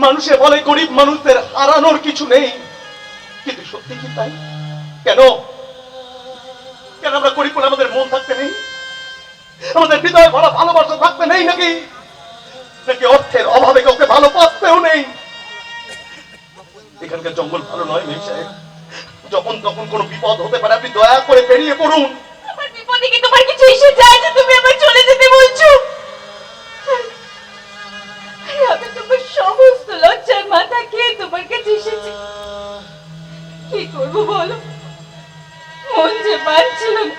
মানুষে বলে গরিব মানুষদের হারানোর কিছু নেই, কিন্তু সত্যি কি তাই? কেন কেন আমরা গরিব বলে আমাদের মন থাকতে নেই? আমাদের হৃদয়ে ভরা ভালোবাসা থাকতে নেই নাকি? নাকি অর্থের অভাবে কাউকে ভালো পাতেও নেই? এখানকার জঙ্গল ভালো নয় মেম সাহেব। যখন তখন কোনো বিপদ হতে পারে, আপনি দয়া করে বেরিয়ে পড়ুন। আমার বিপদে কি তোমার কিছু এসে যায় যে তুমি আমার চলে যেতে বলছো? আমি তোমার সমস্ত লজ্জার মাথা খেয়ে তোমার কাছে এসেছি। কি করবো বলো, মন যে মানছিল না।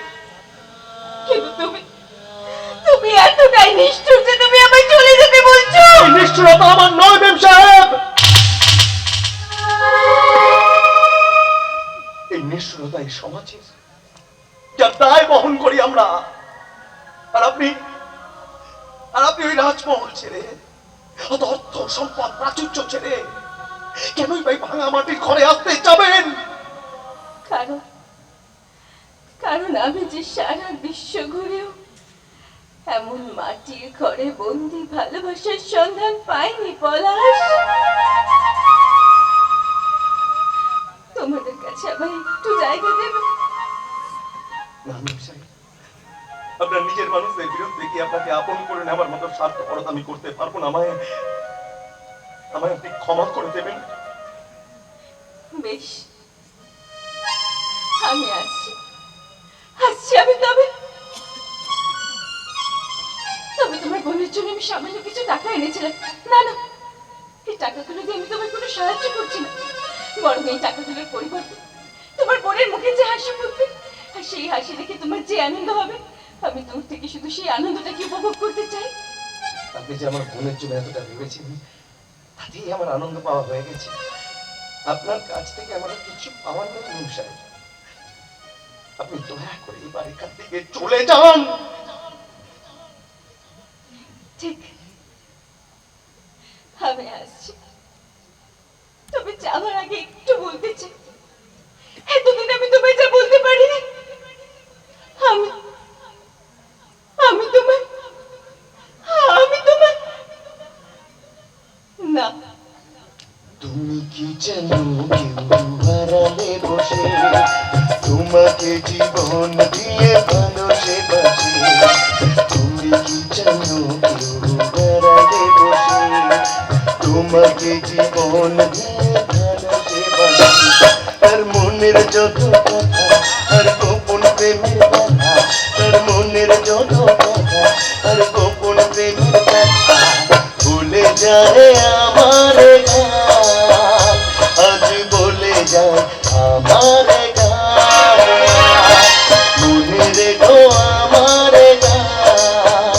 কিন্তু তুমি তুমি এতটাই নিষ্ঠুর যে তুমি আমায় চলে যেতে বলছো। এই নিষ্ঠুরতা আমার নয় মেম সাহেব, এই নিষ্ঠুরতা এই সমাজের, যার দায় বহন করি আমরা। আর আপনি ওই রাজমহল ছেড়ে, অত অর্থ সম্পদ প্রাচুর্য ছেড়ে কেনই ভাই ভাঙা মাটির ঘরে আসতে যাবেন? কারণ কারণ আমি যে সারা বিশ্ব ঘুরেও এমন মাটির ঘরে বন্দি ভালোবাসার সন্ধান পাইনি পলাশ। তোমাদের কাছে আমায় একটু জায়গা দেবে? না মেম সাহেব, আপনার নিজের মানুষদের বিরুদ্ধে কি আপনাকে আপন করে নেওয়ার মতো স্বার্থপরতা আমি করতে পারবো না। আমায় আপনি ক্ষমা করে দেবেন। বেশ, আমি আসছি আমি। তবে তোমার বোনের জন্য আমি সামান্য কিছু টাকা এনেছিলাম। না না, এই টাকাগুলো দিয়ে আমি তোমার কোনো সাহায্য করছি না, বরং এই টাকাগুলোর পরিবর্তে তোমার বোনের মুখে যে হাসি ফুটবে, আর সেই হাসি দেখে তোমার যে আনন্দ হবে, আমি দূর থেকে শুধু সেই আনন্দটাকে উপভোগ করতে চাই। আপনি যে আমার বোনের জন্য এতটা ভেবেছেন, তাতেই আমার আনন্দ পাওয়া হয়ে গেছে। আপনার কাছ থেকে আমার কিছু পাওয়ার নেই মেম সাহেব। আপনি দয়া করে এবার এখান থেকে চলে যান। ঠিক, আমি আসছি। তবে যাওয়ার আগে একটু বলতে চাই, এতদিন আমি তোমায় যা বলতে পারিনি, আমি আমি তোমায় না। তুমি কি জানো কেউ হারালে বসে তোমাকে জীবন দিয়ে ভালোসে বাসে? তুমি কি জানো কেউ হারালে বসে তোমাকে জীবন দিয়ে ভালোসে বাসে? তার মনের যত কথা, তার গোপন প্রেমের কথা, তার মনের যত কথা, তার গোপন প্রেমের কথা ভুলে যায় আমার গান, আজ বলে যায় আমার গান। মনে রেখো আমার গান,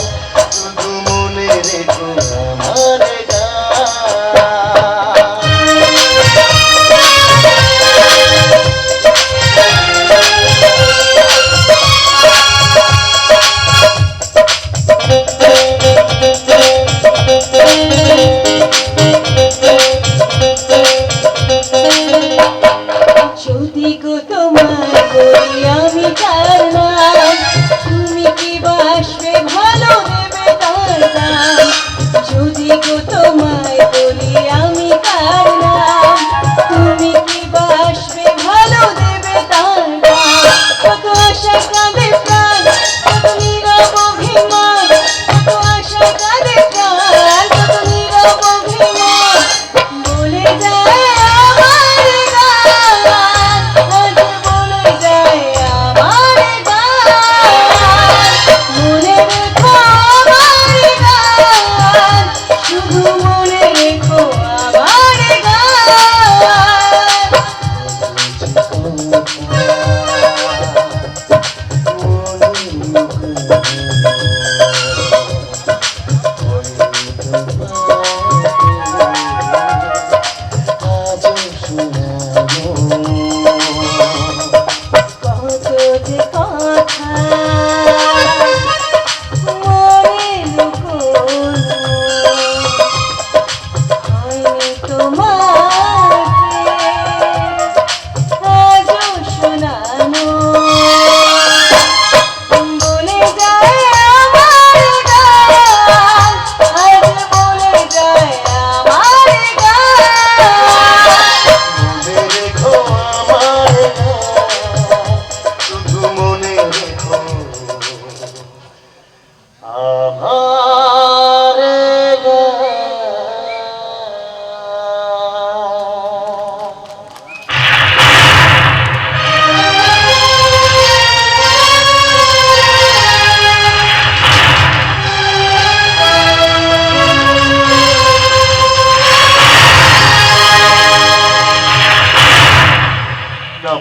শুধু মনে রেখো আমার গান। যদি গো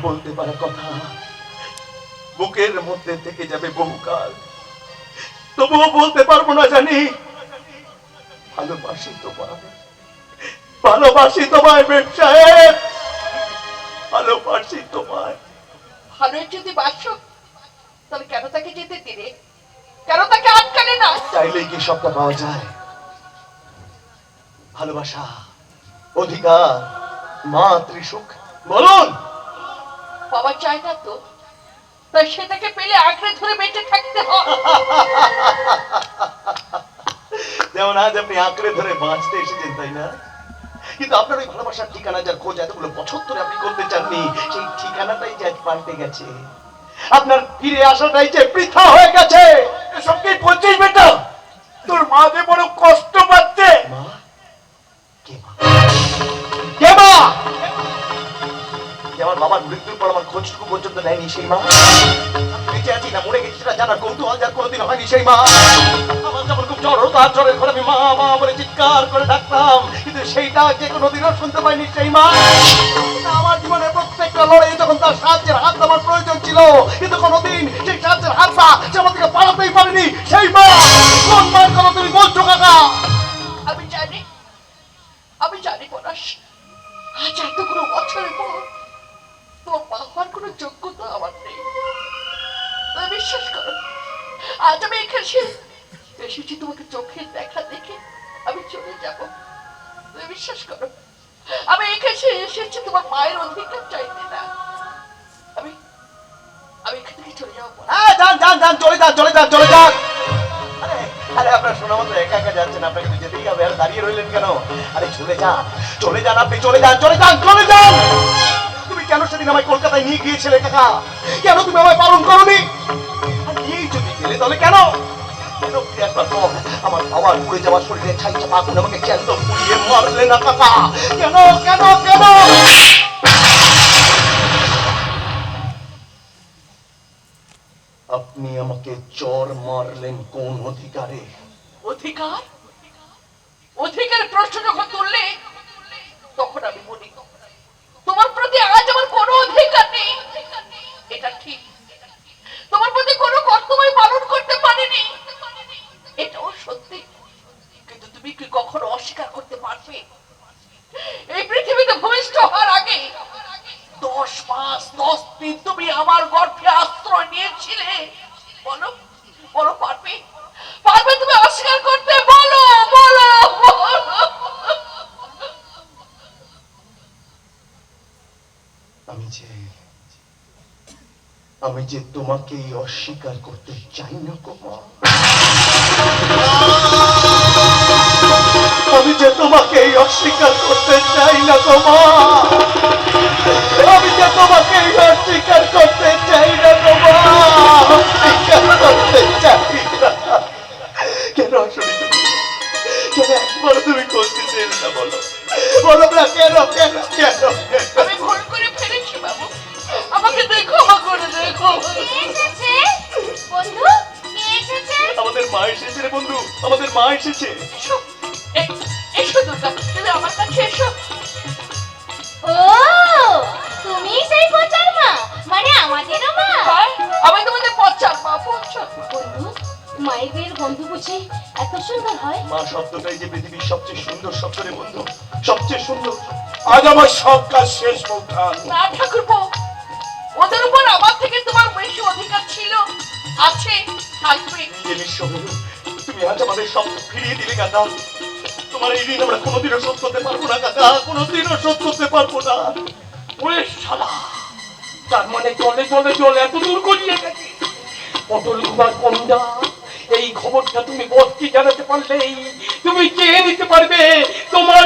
বলতে পারা কথা বুকের মধ্যে থেকে যাবে বহুকাল, তবুও বলতে পারবো না জানি। ভালোবাসি তোমায়, ভালোবাসি তোমায় মেম সাহেব, ভালোবাসি তোমায়। ভালো যদি বাসো তাহলে কেন তাকে যেতে দিলে, কেন তাকে আটকালে না? চাইলেই কি সবটা পাওয়া যায়? ভালোবাসা, অধিকার, মাতৃসুখ, বলুন। বাবা চায় না তো, তাই সেটাকে পেলে আঁকড়ে ধরে বেঁচে থাকতে হয়। যেমন আজ আপনি আঁকড়ে ধরে বাঁচতে এসেছেন, তাই না? কিন্তু আপনার ওই ভালোবাসার ঠিকানা যার খোঁজ এতগুলো বছর ধরে আপনি করতে চাননি, সেই ঠিকানাটাই যে আজ পাল্টে গেছে। আপনার ফিরে আসাটাই যে বৃথা হয়ে গেছে। এসব কি বলছিস বেটা? তোর মা যে বড় কষ্ট পাচ্ছে। মা? কে মা? কে মা? যে আমার বাবার মৃত্যুর পর আমার খোঁজটুকু পর্যন্ত নেয়নি সেই মা? আমি বেঁচে আছি না মরে গেছি সেটা জানার কৌতূহল যার কোনোদিন হয়নি সেই মা? আমার যখন খুব জ্বর হতো আর জ্বরের ঘরে আমি মা মা বলে চিৎকার করে ডাকতাম, কিন্তু সেইটা যে কোনোদিনও শুনতে পাইনি সেই মা। না, আমার জীবনের প্রত্যেকটা লড়াই যখন তার সাহায্যের হাত আমার প্রয়োজন ছিল, কিন্তু কোনোদিন সেই সাহায্যের হাতটা সে আমার থেকে পালাতেই পারেনি সেই মা। কোন মায়ের কথা তুমি বলছো কাকা? আমি জানি, আমি জানি পলাশ, আজ এতগুলো বছরের পর তোর মা হওয়ার কোনো যোগ্যতা আমার নেই। তুমি বিশ্বাস করো, আজ আমি এখানে এসেছি তোমাকে চোখের দেখা দেখে আমি চলে যাব। তুমি বিশ্বাস করো, আমি এখানে এসেছি তোমার মায়ের অধিকার চাইতে না। আমি আমি এখান থেকে চলে যাবো। হ্যাঁ, যান যান যান, চলে যান চলে যান চলে যান। আরে আরে আপনার শোনা মতো একা একা যাচ্ছেন, আপনাকে তো যেতেই হবে, আর দাঁড়িয়ে রইলেন কেন? আরে চলে যান, চলে যান, আপনি চলে যান চলে যান চলে যান। তুমি কেন সেদিন আমায় কলকাতায় নিয়ে গিয়েছিলে কাকা? কেন তুমি আমায় পালন করনি? আর নিয়েই যদি গেলে তাহলে কেন কেন ফিরে আসবার পর আমার বাবার পড়ে যাওয়ার শরীরে ছাই চাপা করে আমাকে জ্যান্ত পুড়িয়ে মারলে না কাকা? কেন কেন কেন? আপনি আমাকে চর মারলেন কোন অধিকারে? অধিকার? অধিকারের প্রশ্ন যখন তুললে তখন আমি বলি তোমার প্রতি আজ আমার কোনো অধিকার নেই। এটা ঠিক, তোমার প্রতি কোনো কর্তব্য পালন করতে পারিনি, এটাও সত্যি। কিন্তু তুমি কি কখনো অস্বীকার করতে পারবে এই পৃথিবীতে ভূমিষ্ঠ হওয়ার আগে 10 মাস 10 দিন তুমি আমার গর্ভে আশ্রয় নিয়েছিলে? বলো বলো, পারবে? পারবে তুমি অস্বীকার করতে? বলো বলো বলো। আমি যে তোমাকেই অস্বীকার করতে চাই না গো মা। আমি যে তোমাকেই অস্বীকার করতে চাই না গো মা। আমি যে তোমাকেই অস্বীকার করতে চাই না গো মা। অস্বীকার করতে চাই না। কেন শুনি তুমি? কেন একবার তুমি করতে চেয়ে না? বলো বলো না, কেন কেন কেন? আমি ভুল করে ফেলেছি বাবু, আমাকে দেখো করে দেখো। এসেছে বন্ধু, কে এসেছে? আমাদের মা এসেছে রে বন্ধু, আমাদের মা এসেছে। এসো এসো দুর্গা, তুমি আমার কাছে এসো। ও তুমি সেই পচার মা, মানে আমাদেরও মা। হ্যাঁ, আমি তোমাদের পচার মা। পচার বন্ধু, মায়ের বিয়ের গন্ধ বুঝি এত সুন্দর হয়? মা শব্দটাই যে পৃথিবীর সবচেয়ে সুন্দর শব্দ রে বন্ধু, সবচেয়ে সুন্দর। আজ আমার সব কাজ শেষ বৌঠান। না ঠাকুরপো, ওদের উপর আমার থেকে তোমার বেশি অধিকার ছিল, আছে, থাকবে। যে নিঃস্ব হলো, তুমি আজ আমাদের সব ফিরিয়ে দিলে কাকা। তোমার এই ঋণ আমরা কোনোদিনও শোধ করতে পারবো না কাকা, কোনোদিনও শোধ করতে পারবো না। ওরে শালা, তার মানে জলে জলে জল এত দূর গড়িয়ে গেছে। পটল কুমার কন্যা, এই খবরটা তুমি বসকে জানাতে পারলেই তুমি চেয়ে নিতে পারবে তোমার